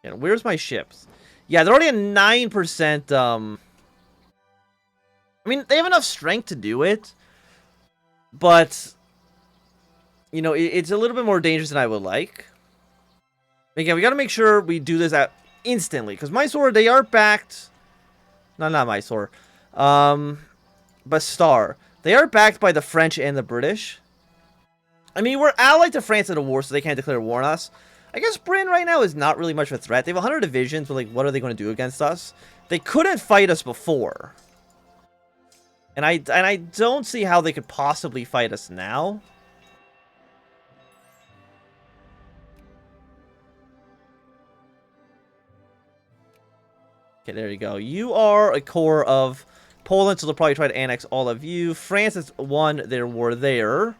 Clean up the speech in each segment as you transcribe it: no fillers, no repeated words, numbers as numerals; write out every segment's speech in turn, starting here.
And where's my ships? Yeah, they're already at 9%. I mean, they have enough strength to do it. But, you know, it's a little bit more dangerous than I would like. Again, we got to make sure we do this instantly. Because Mysore, they are backed. No, not Mysore. Bastar. They are backed by the French and the British. I mean, we're allied to France in a war, so they can't declare war on us. I guess Britain right now is not really much of a threat. They have 100 divisions, but, like, what are they going to do against us? They couldn't fight us before. And I don't see how they could possibly fight us now. Okay, there you go. You are a core of Poland, so they'll probably try to annex all of you. France has won their war there.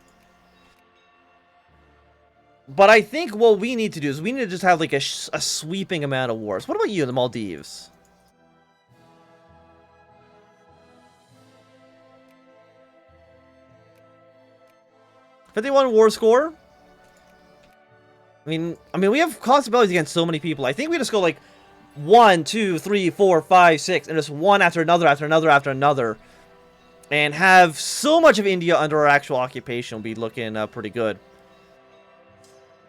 But I think what we need to do is we need to just have, like, a sweeping amount of wars. What about you in the Maldives? '51 war score. I mean, we have possibilities against so many people. I think we just go like 1, 2, 3, 4, 5, 6, and just one after another, after another, after another, and have so much of India under our actual occupation. Will be looking pretty good.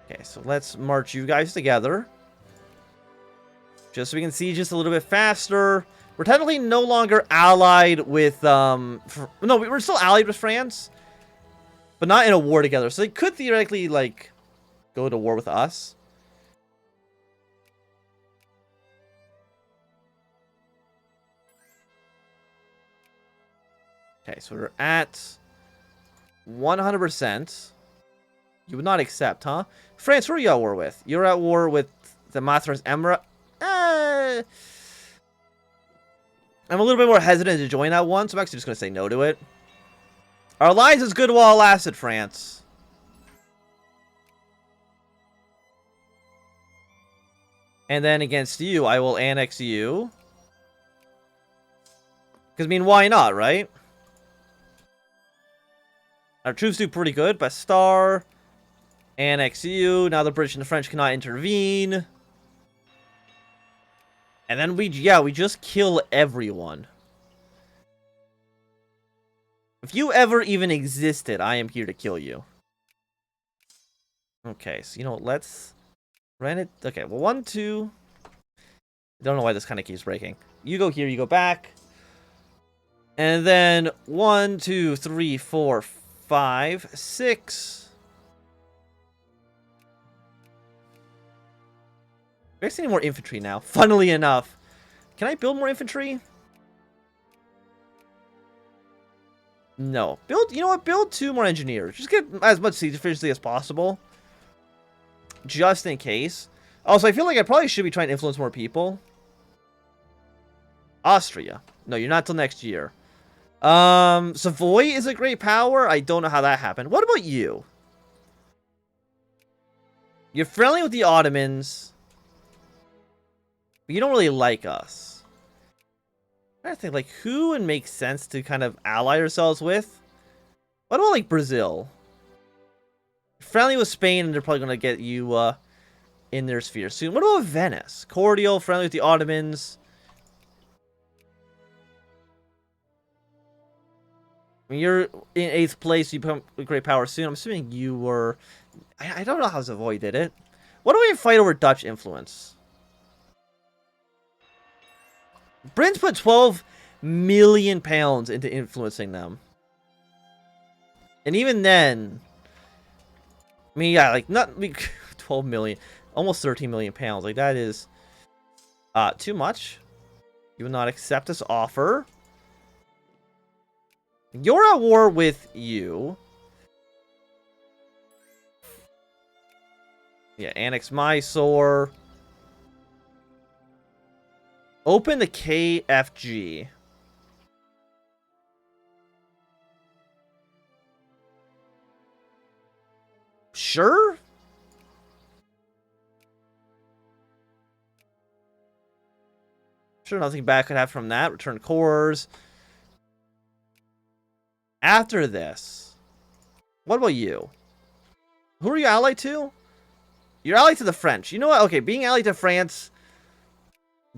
Okay, so let's march you guys together, just so we can see just a little bit faster. We're technically no longer allied with no, we're still allied with France, but not in a war together. So they could theoretically, like, go to war with us. Okay, so we're at 100%. You would not accept, huh? France, who are you at war with? You're at war with the Mathras Emirate. I'm a little bit more hesitant to join that one, so I'm actually just going to say no to it. Our alliance is good while it lasted, France. And then against you, I will annex you. Because, I mean, why not, right? Our troops do pretty good. Bastar. Annex you. Now the British and the French cannot intervene. And then we just kill everyone. If you ever even existed, I am here to kill you. Okay, so, you know, let's run it. Okay, well, 1, 2. I don't know why this kind of keeps breaking. You go here, you go back. And then 1, 2, 3, 4, 5, 6. I guess I need more infantry now. Funnily enough. Can I build more infantry? No. You know what? Build 2 more engineers. Just get as much siege efficiency as possible. Just in case. Also, I feel like I probably should be trying to influence more people. Austria. No, you're not till next year. Savoy is a great power. I don't know how that happened. What about you? You're friendly with the Ottomans. But you don't really like us. I'm trying to think, like, who would make sense to kind of ally ourselves with? What about, like, Brazil? Friendly with Spain, and they're probably going to get you in their sphere soon. What about Venice? Cordial, friendly with the Ottomans. I mean, you're in 8th place. You become a great power soon. I'm assuming you were... I don't know how Savoy did it. What do we fight over Dutch influence? Britain's put 12 million pounds into influencing them. And even then... I mean, yeah, like, not... 12 million. Almost 13 million pounds. Like, that is... too much. You will not accept this offer. You're at war with you. Yeah, annex Mysore. Open the KFG. Sure? Sure, nothing bad could happen from that. Return cores. After this, what about you? Who are you allied to? You're allied to the French. You know what? Okay, being allied to France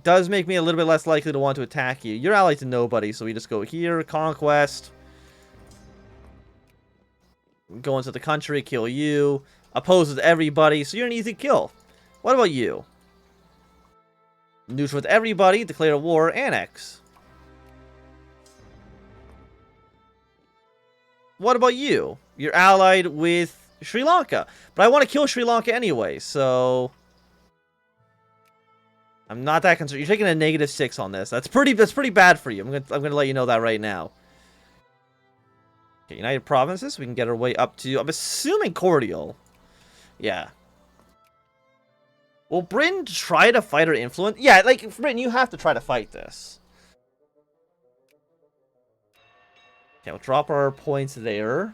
Does make me a little bit less likely to want to attack you. You're allied to nobody, so we just go here, conquest. Go into the country, kill you. Opposes everybody, so you're an easy kill. What about you? Neutral with everybody, declare a war, annex. What about you? You're allied with Sri Lanka. But I want to kill Sri Lanka anyway, so... I'm not that concerned. You're taking a -6 on this. That's pretty bad for you. I'm gonna let you know that right now. Okay, United Provinces. We can get our way up to... I'm assuming cordial. Yeah. Will Britain try to fight or influence? Yeah, like, Britain, you have to try to fight this. Okay, we'll drop our points there.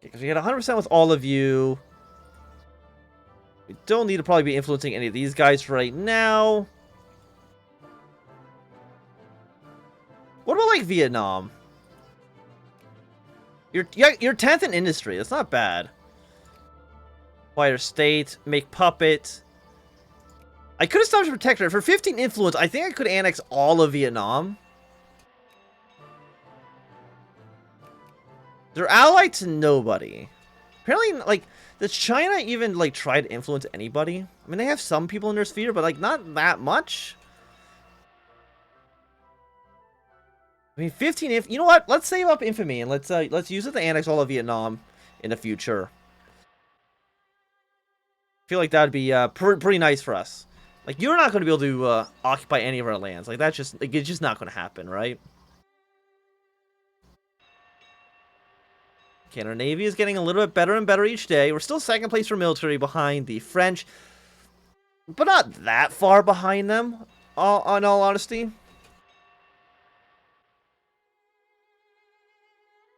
Because we get 100% with all of you. We don't need to probably be influencing any of these guys right now. What about, like, Vietnam? You're 10th in industry. That's not bad. Acquire state. Make puppet. I could establish a protectorate. For 15 influence, I think I could annex all of Vietnam. They're allied to nobody. Apparently, like, does China even, like, try to influence anybody? I mean, they have some people in their sphere, but, like, not that much. I mean, 15 if you know what? Let's save up infamy and let's use it to annex all of Vietnam in the future. I feel like that'd be pretty nice for us. Like, you're not going to be able to occupy any of our lands. Like, that's just, like, it's just not going to happen, right? Okay, and our navy is getting a little bit better and better each day. We're still second place for military behind the French, but not that far behind them, in all honesty.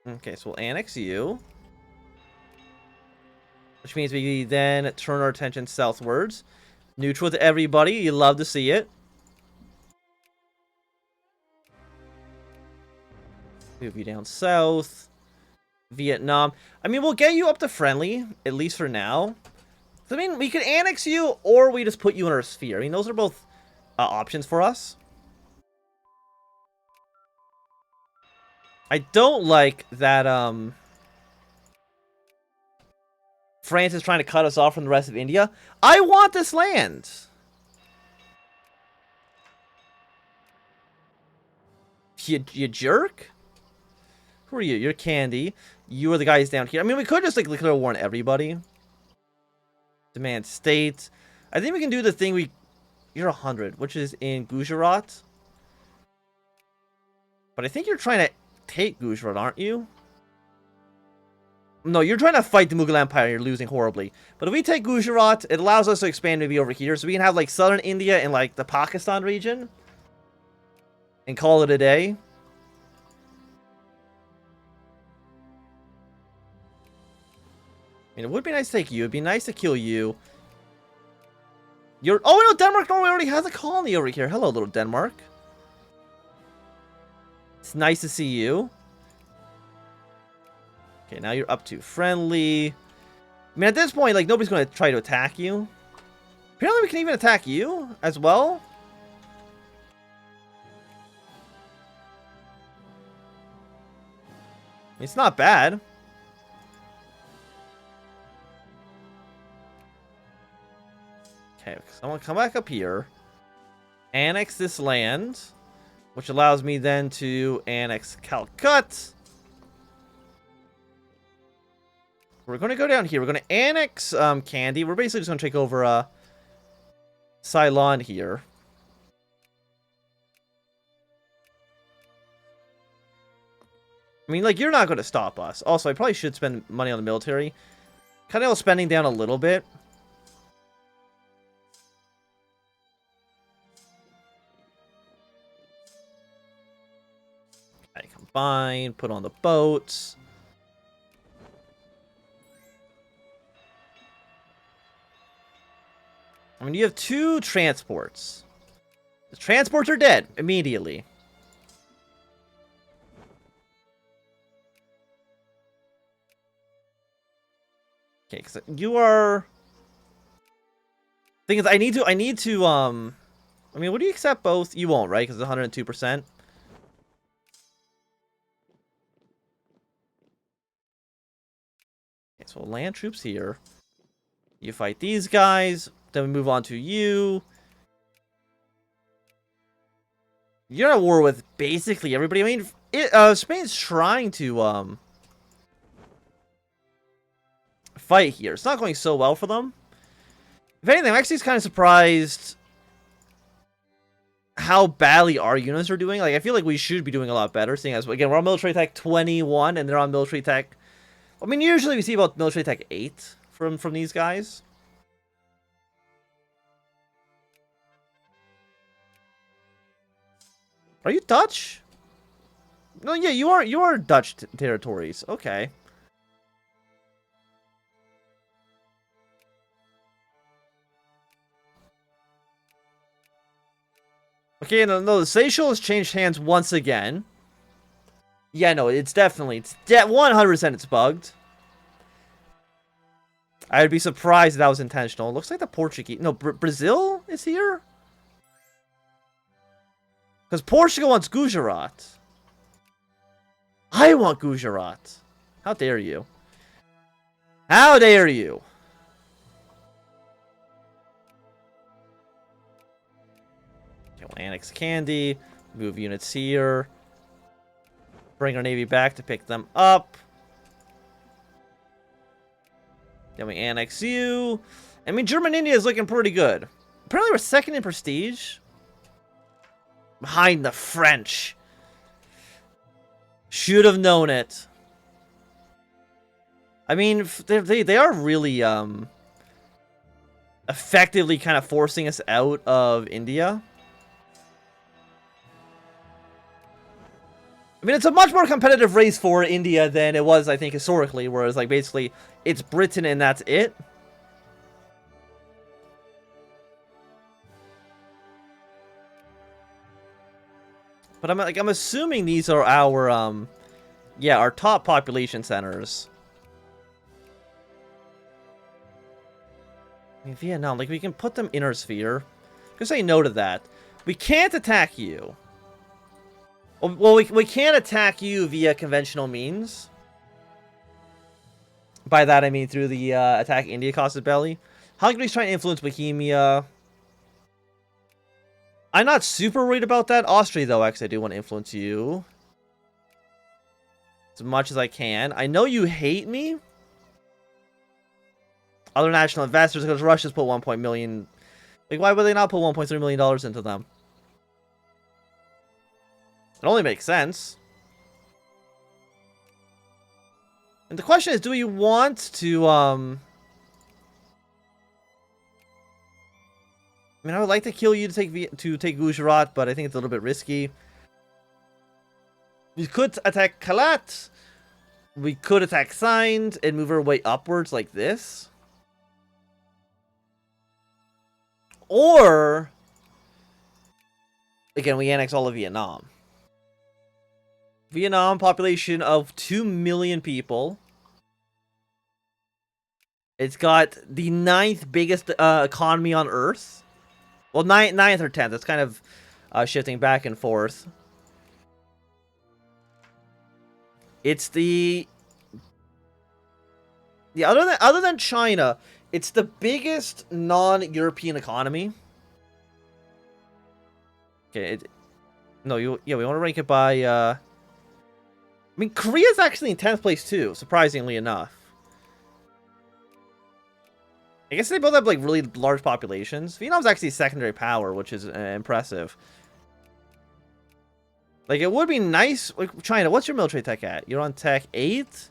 Okay, so we'll annex you. Which means we then turn our attention southwards. Neutral to everybody. You love to see it. Move you down south. Vietnam. I mean, we'll get you up to friendly, at least for now. So, I mean, we could annex you, or we just put you in our sphere. I mean, those are both options for us. I don't like that, France is trying to cut us off from the rest of India. I want this land. You jerk? Who are you? You're Candy. You are the guys down here. I mean, we could just, like, declare war on everybody. Demand state. I think we can do the thing we... You're 100, which is in Gujarat. But I think you're trying to take Gujarat, aren't you? No, you're trying to fight the Mughal Empire. You're losing horribly. But if we take Gujarat, it allows us to expand maybe over here. So we can have, like, southern India and, like, the Pakistan region. And call it a day. I mean, it would be nice to take you. It'd be nice to kill you. You're... Oh, no, Denmark Norway already has a colony over here. Hello, little Denmark. It's nice to see you. Okay, now you're up to friendly. I mean, at this point, like, nobody's going to try to attack you. Apparently, we can even attack you as well. It's not bad. Okay, so I'm going to come back up here. Annex this land. Which allows me then to annex Calcutta. We're going to go down here. We're going to annex Kandy. We're basically just going to take over Ceylon here. I mean, like, you're not going to stop us. Also, I probably should spend money on the military. Kind of spending down a little bit. Okay, combine, put on the boats. I mean, you have 2 transports. The transports are dead immediately. Okay, because you are... Thing is, I need to, I mean, would you accept both? You won't, right? Because it's 102%. Okay, so we'll land troops here. You fight these guys. Then we move on to you. You're at war with basically everybody. I mean, Spain's trying to fight here. It's not going so well for them. If anything, I'm actually kind of surprised how badly our units are doing. Like, I feel like we should be doing a lot better, seeing as, again, we're on military tech 21, and they're on military tech... I mean, usually we see about military tech 8 from these guys. Are you Dutch? No, yeah, you are Dutch territories. Okay. Okay, no, the Seychelles changed hands once again. Yeah, no, it's definitely, 100% it's bugged. I would be surprised if that was intentional. It looks like the Portuguese, no, Brazil is here? Because Portugal wants Gujarat. I want Gujarat. How dare you? How dare you? Okay, we'll annex Candy. Move units here. Bring our navy back to pick them up. Then we annex you. I mean, German India is looking pretty good. Apparently we're second in prestige. Behind the French. Should have known it. I mean, they are really effectively kind of forcing us out of India. I mean, it's a much more competitive race for India than it was, I think, historically, whereas, like, basically, it's Britain and that's it. But I'm assuming these are our, yeah, our top population centers. I mean, Vietnam, like, we can put them inner sphere. Just say no to that. We can't attack you. Well, we can't attack you via conventional means. By that, I mean through the attack India casus belli. Hungary's trying to influence Bohemia. I'm not super worried about that. Austria, though, actually, I do want to influence you. As much as I can. I know you hate me. Other national investors, because Russia's put 1 million... Like, why would they not put $1.3 million into them? It only makes sense. And the question is, do we want to, I mean, I would like to kill you to take Gujarat, but I think it's a little bit risky. We could attack Kalat. We could attack Sindh and move our way upwards like this. Or, again, we annex all of Vietnam. Vietnam, population of 2 million people. It's got the 9th biggest economy on Earth. Well, 9th or 10th. It's kind of shifting back and forth. It's the other than China, it's the biggest non-European economy. Okay, we want to rank it by. I mean, Korea's actually in 10th place too, surprisingly enough. I guess they both have like really large populations. Vietnam's actually a secondary power, which is impressive. Like, it would be nice. Like, China, what's your military tech at? You're on tech 8?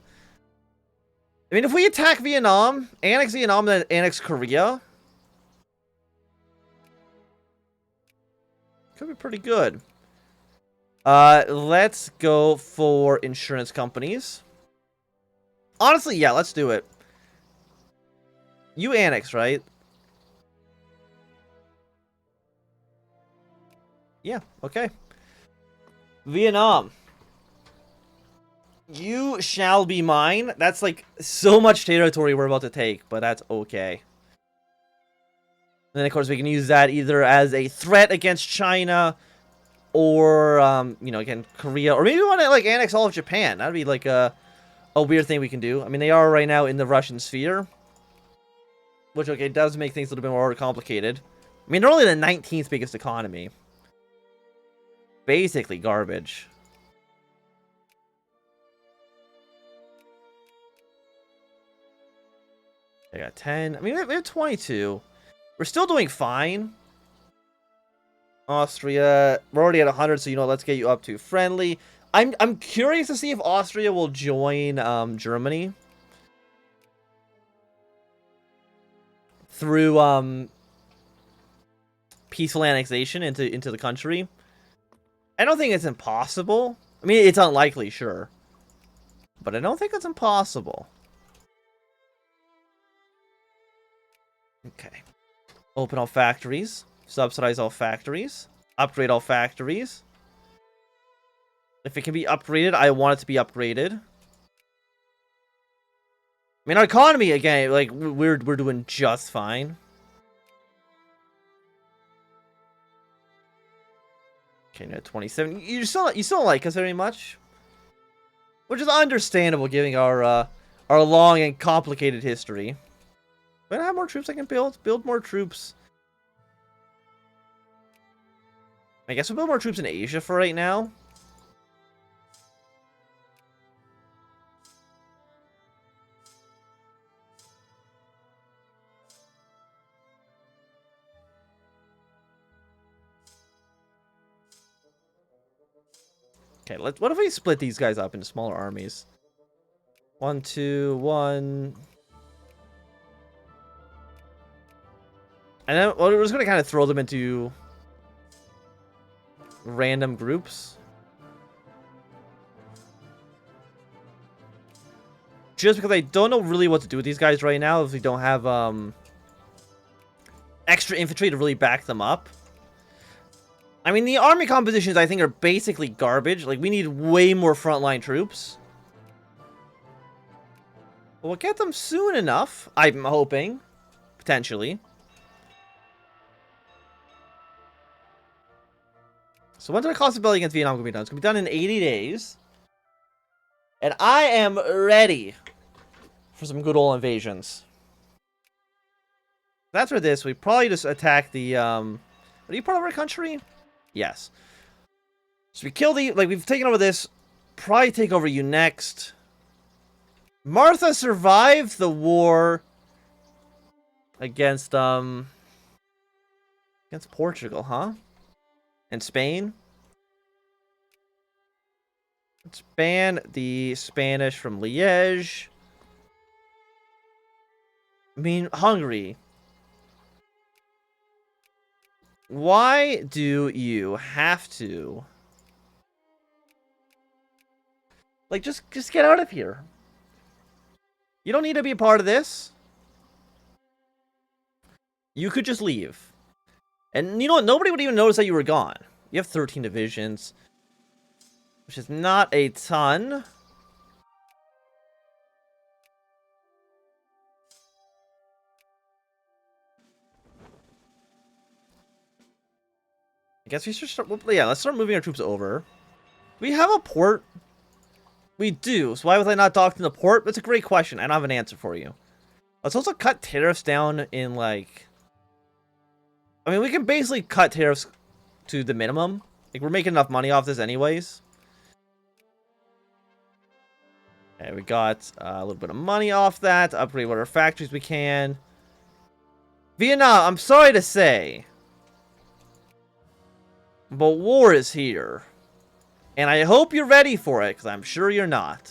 I mean, if we attack Vietnam, annex Vietnam, and then annex Korea, could be pretty good. Let's go for insurance companies. Honestly, yeah, let's do it. You annex, right? Yeah, okay. Vietnam. You shall be mine. That's like so much territory we're about to take, but that's okay. And then, of course, we can use that either as a threat against China or, you know, again, Korea. Or maybe we want to, like, annex all of Japan. That'd be, like, a weird thing we can do. I mean, they are right now in the Russian sphere. Which, okay, does make things a little bit more complicated. I mean, they're only the 19th biggest economy. Basically garbage. I got 10. I mean, we have 22. We're still doing fine. Austria, we're already at 100, so you know, let's get you up to friendly. I'm curious to see if Austria will join Germany through peaceful annexation into the country. I don't think it's impossible. I mean, it's unlikely, sure, but I don't think it's impossible. Okay. Open all factories. Subsidize all factories. Upgrade all factories. If it can be upgraded, I want it to be upgraded. I mean, our economy, again, like, we're doing just fine. Okay, now 27. You still don't like us very much, which is understandable, given our long and complicated history. Do I have more troops I can build? Build more troops. I guess we'll build more troops in Asia for right now. Okay, what if we split these guys up into smaller armies? 1, 2, 1. And then we're just gonna kind of throw them into random groups. Just because I don't know really what to do with these guys right now if we don't have extra infantry to really back them up. I mean, the army compositions, I think, are basically garbage. Like, we need way more frontline troops. But we'll get them soon enough, I'm hoping. Potentially. So when's our cost of rebellion against Vietnam going to be done? It's going to be done in 80 days. And I am ready for some good old invasions. That's for this. We probably just attack the, Are you part of our country? Yes. So we kill the, like, we've taken over this. Probably take over you next. Martha survived the war against Portugal, huh? And Spain. Let's ban the Spanish from Liège. I mean, Hungary. Why do you have to... Like, just get out of here. You don't need to be a part of this. You could just leave. And you know what? Nobody would even notice that you were gone. You have 13 divisions. Which is not a ton. I guess we should start... Yeah, let's start moving our troops over. We have a port. We do. So why was I not docked in the port? That's a great question. I don't have an answer for you. Let's also cut tariffs down in, like... I mean, we can basically cut tariffs to the minimum. Like, we're making enough money off this anyways. Okay, we got a little bit of money off that. To upgrade whatever factories we can. Vietnam, I'm sorry to say, but war is here. And I hope you're ready for it, because I'm sure you're not.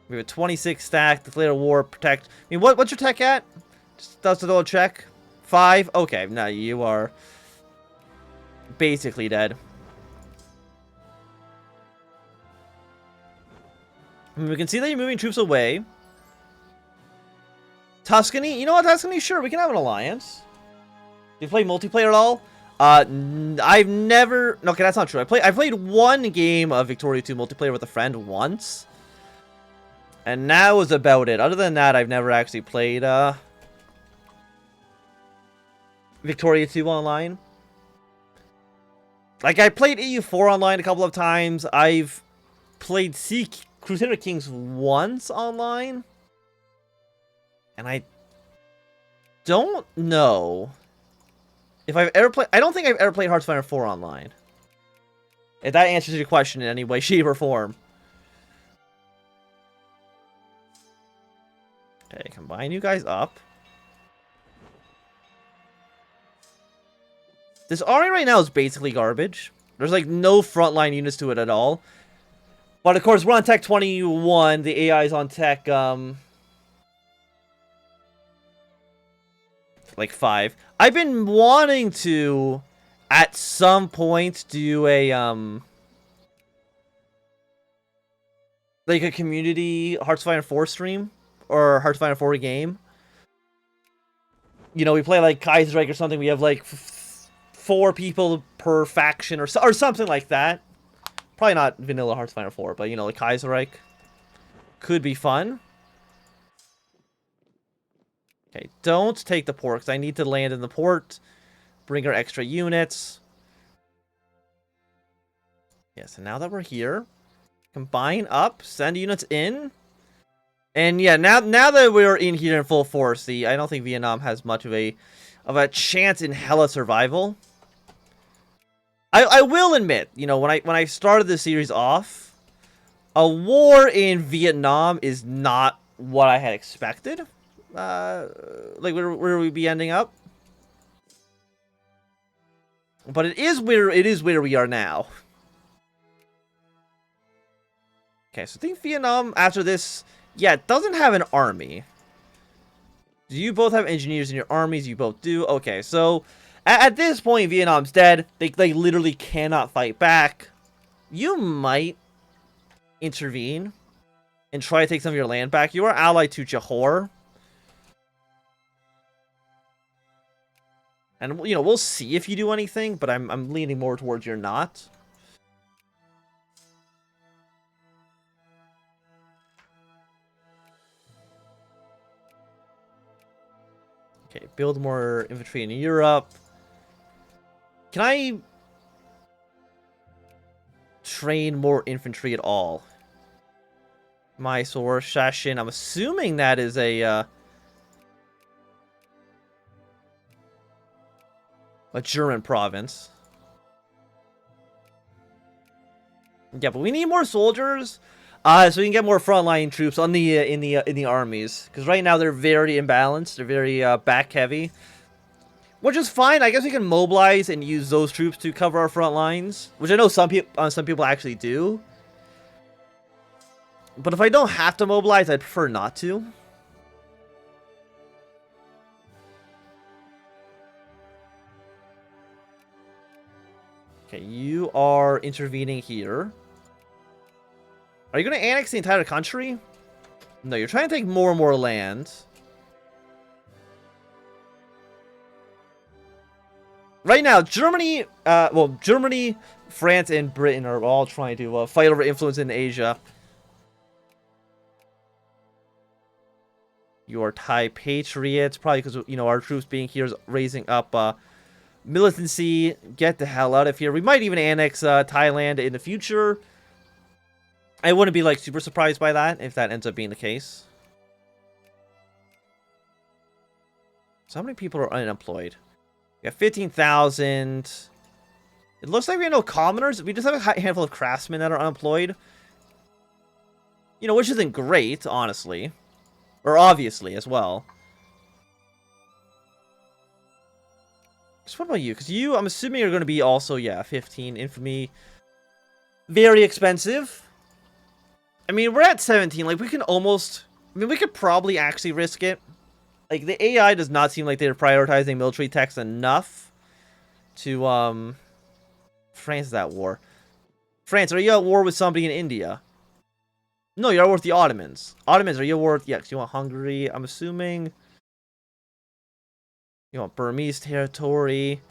We have a 26 stack, declare war, protect. I mean, what's your tech at? Just does a little check. 5? Okay, no, you are basically dead. I mean, we can see that you're moving troops away. Tuscany? You know what, Tuscany? Sure, we can have an alliance. Do you play multiplayer at all? I've never... Okay, that's not true. I played one game of Victoria 2 multiplayer with a friend once. And that was about it. Other than that, I've never actually played Victoria 2 online. Like, I played EU4 online a couple of times. I've played Crusader Kings once online. And I don't know if I've ever played... I don't think I've ever played Hearthfire 4 online. If that answers your question in any way, shape, or form. Okay, combine you guys up. This army right now is basically garbage. There's like no frontline units to it at all. But of course, we're on tech 21. The AI is on tech like 5. I've been wanting to at some point do a like a community Hearthfire 4 stream or Hearthfire 4 game. You know, we play like Kaiserreich or something. We have like 4 people per faction or something like that. Probably not vanilla Hearthfire 4, but you know, like Kaiserreich could be fun. Okay, don't take the port, because I need to land in the port. Bring our extra units. Yeah, so now that we're here, combine up, send units in. And yeah, now that we're in here in full force, I don't think Vietnam has much of a chance in hella survival. I will admit, you know, when I started this series off, a war in Vietnam is not what I had expected. Like where we'd be ending up. But it is where we are now. Okay, so I think Vietnam after this, yeah, it doesn't have an army. Do you both have engineers in your armies? You both do. Okay, so at this point, Vietnam's dead. They literally cannot fight back. You might intervene and try to take some of your land back. You are allied to Johor. And, you know, we'll see if you do anything, but I'm leaning more towards you're not. Okay, build more infantry in Europe. Can I train more infantry at all? Mysore, Shashin. I'm assuming that is a German province. Yeah, but we need more soldiers, so we can get more frontline troops on the in the armies. Because right now they're very imbalanced. They're very back heavy, which is fine. I guess we can mobilize and use those troops to cover our front lines, which I know some people actually do. But if I don't have to mobilize, I'd prefer not to. Okay, you are intervening here. Are you going to annex the entire country? No, you're trying to take more and more land. Right now, Germany, Germany, France, and Britain are all trying to fight over influence in Asia. Your Thai patriots, probably because, you know, our troops being here is raising up militancy. Get the hell out of here. We might even annex Thailand in the future. I wouldn't be like super surprised by that if that ends up being the case. So how many people are unemployed? We got 15,000. It looks like we have no commoners. We just have a handful of craftsmen that are unemployed. You know, which isn't great, honestly. Or obviously, as well. So what about you? Because you, I'm assuming you're going to be also, yeah, 15 infamy. Very expensive. I mean, we're at 17. Like, we can almost... I mean, we could probably actually risk it. Like, the AI does not seem like they're prioritizing military techs enough to, France is at war. France, are you at war with somebody in India? No, you're at war with the Ottomans. Ottomans, are you at war with... Yeah, because you want Hungary, I'm assuming. You want Burmese territory.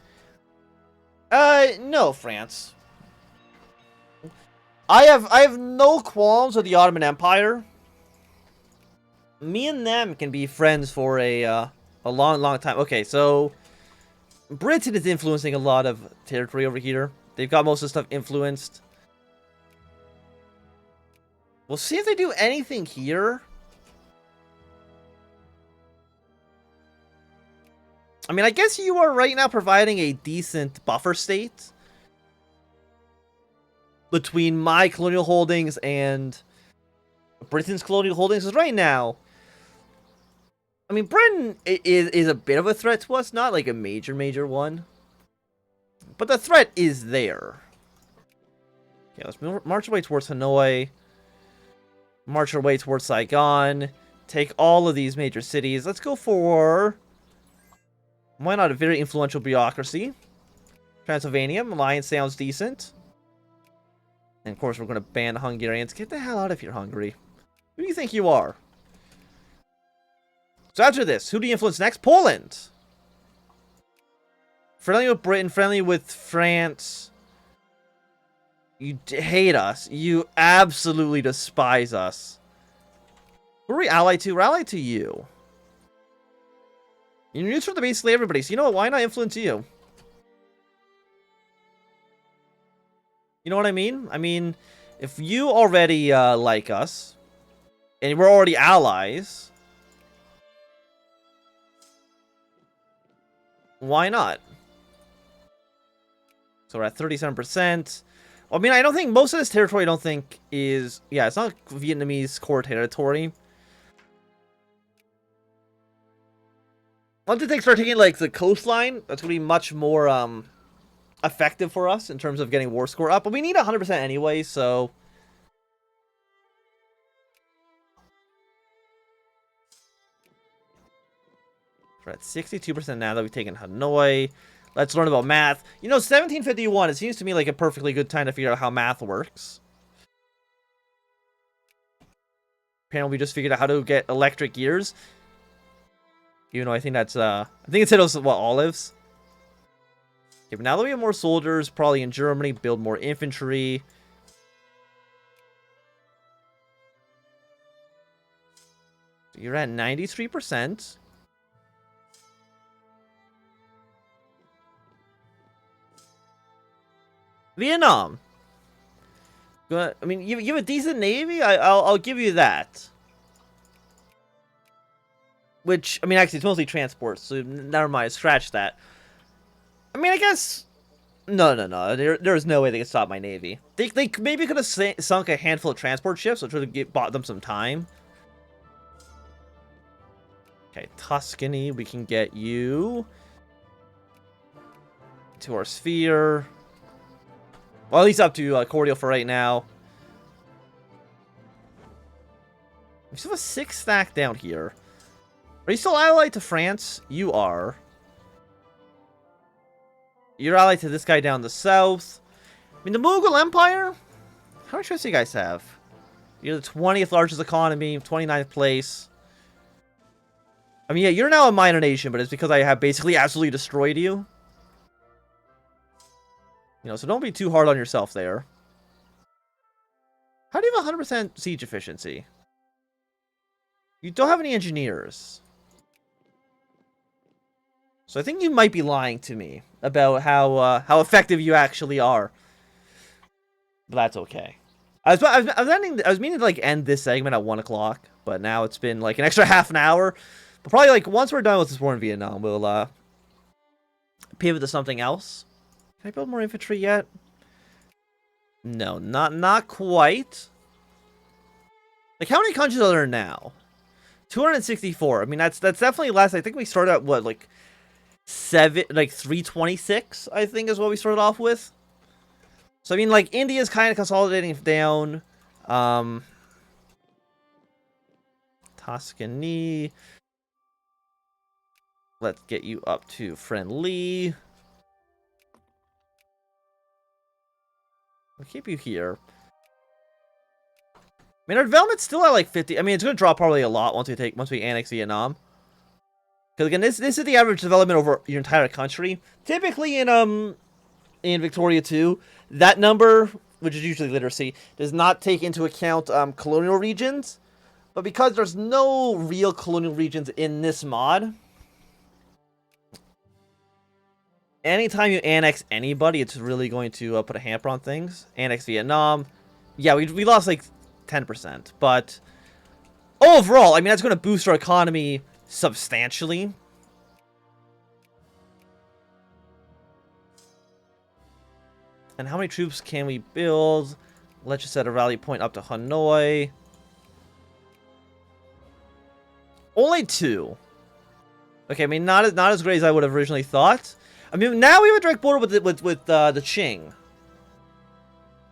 No, France. I have no qualms with the Ottoman Empire. Me and them can be friends for a long, long time. Okay, so Britain is influencing a lot of territory over here. They've got most of the stuff influenced. We'll see if they do anything here. I mean, I guess you are right now providing a decent buffer state between my colonial holdings and Britain's colonial holdings. Because right now, I mean, Britain is a bit of a threat to us, not like a major one. But the threat is there. Okay, let's march away towards Hanoi. March our way towards Saigon. Take all of these major cities. Let's go for... why not a very influential bureaucracy? Transylvania. Milan sounds decent. And of course, we're going to ban the Hungarians. Get the hell out of here, Hungary. Who do you think you are? So after this, who do you influence next? Poland. Friendly with Britain, friendly with France. You hate us. You absolutely despise us. Who are we allied to? We're allied to you. You're neutral to basically everybody, so you know what? Why not influence you? You know what I mean? I mean, if you already like us, and we're already allies, why not? So we're at 37%. I mean, I don't think most of this territory, I don't think is... yeah, it's not Vietnamese core territory. Once they start taking, like, the coastline, that's going to be much more effective for us in terms of getting war score up. But we need 100% anyway, so... we're at 62% now that we've taken Hanoi. Let's learn about math. You know, 1751, it seems to me like a perfectly good time to figure out how math works. Apparently we just figured out how to get electric gears. Even though I think that's, I think it's hit us, what, olives? Okay, but now that we have more soldiers, probably in Germany, build more infantry. So you're at 93%. Vietnam. I mean, you have a decent navy. I'll give you that. Which, I mean, actually, it's mostly transports, so never mind. Scratch that. I mean, I guess... no. There's no way they could stop my navy. They maybe could have sunk a handful of transport ships, which would have bought them some time. Okay, Tuscany. We can get you to our sphere. Well, at least up to Cordial for right now. We still have a 6 stack down here. Are you still allied to France? You are. You're allied to this guy down the south. I mean, the Mughal Empire? How much troops do you guys have? You're the 20th largest economy, 29th place. I mean, yeah, you're now a minor nation, but it's because I have basically absolutely destroyed you. You know, so don't be too hard on yourself there. How do you have 100% siege efficiency? You don't have any engineers. So I think you might be lying to me about how effective you actually are. But that's okay. I was meaning to like end this segment at 1 o'clock, but now it's been like an extra half an hour. But probably like once we're done with this war in Vietnam, we'll pivot to something else. Can I build more infantry yet? No, not quite. Like, how many countries are there now? 264. I mean, that's definitely less. I think we started at what, like 326, I think is what we started off with. So I mean, like, India's kind of consolidating down. Tuscany. Let's get you up to friendly. I'll keep you here. I mean, our development's still at like 50. I mean, it's going to drop probably a lot once we annex Vietnam. Because again, this is the average development over your entire country. Typically in Victoria 2, that number, which is usually literacy, does not take into account colonial regions. But because there's no real colonial regions in this mod, anytime you annex anybody, it's really going to put a hamper on things. Annex Vietnam. Yeah, we lost like 10%. But overall, I mean, that's going to boost our economy substantially. And how many troops can we build? Let's just set a rally point up to Hanoi. Only 2. Okay, I mean, not as great as I would have originally thought. I mean, now we have a direct border with the Qing.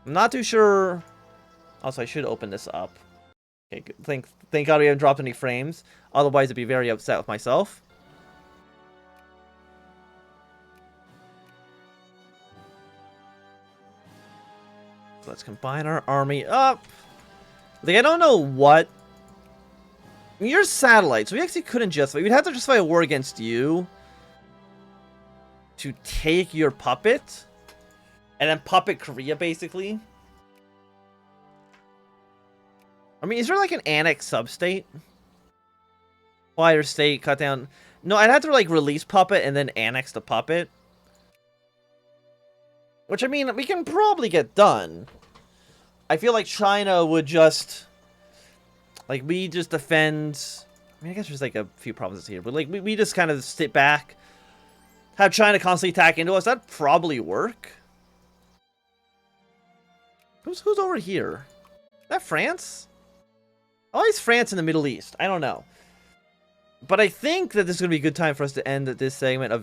I'm not too sure. Also, I should open this up. Okay, good. Thank God we haven't dropped any frames. Otherwise, I'd be very upset with myself. Let's combine our army up. Like, I don't know what. You're satellites. We actually couldn't justify. We'd have to justify a war against you to take your puppet and then puppet Korea, basically. I mean, is there like an annex substate? Fire state, cut down. No, I'd have to like release puppet and then annex the puppet. Which, I mean, we can probably get done. I feel like China would just... Like, we just defend... I mean, I guess there's, like, a few provinces here. But, like, we just kind of sit back. Have China constantly attack into us. That'd probably work. Who's over here? Is that France? Oh, it's France in the Middle East. I don't know. But I think that this is going to be a good time for us to end this segment of Vic2.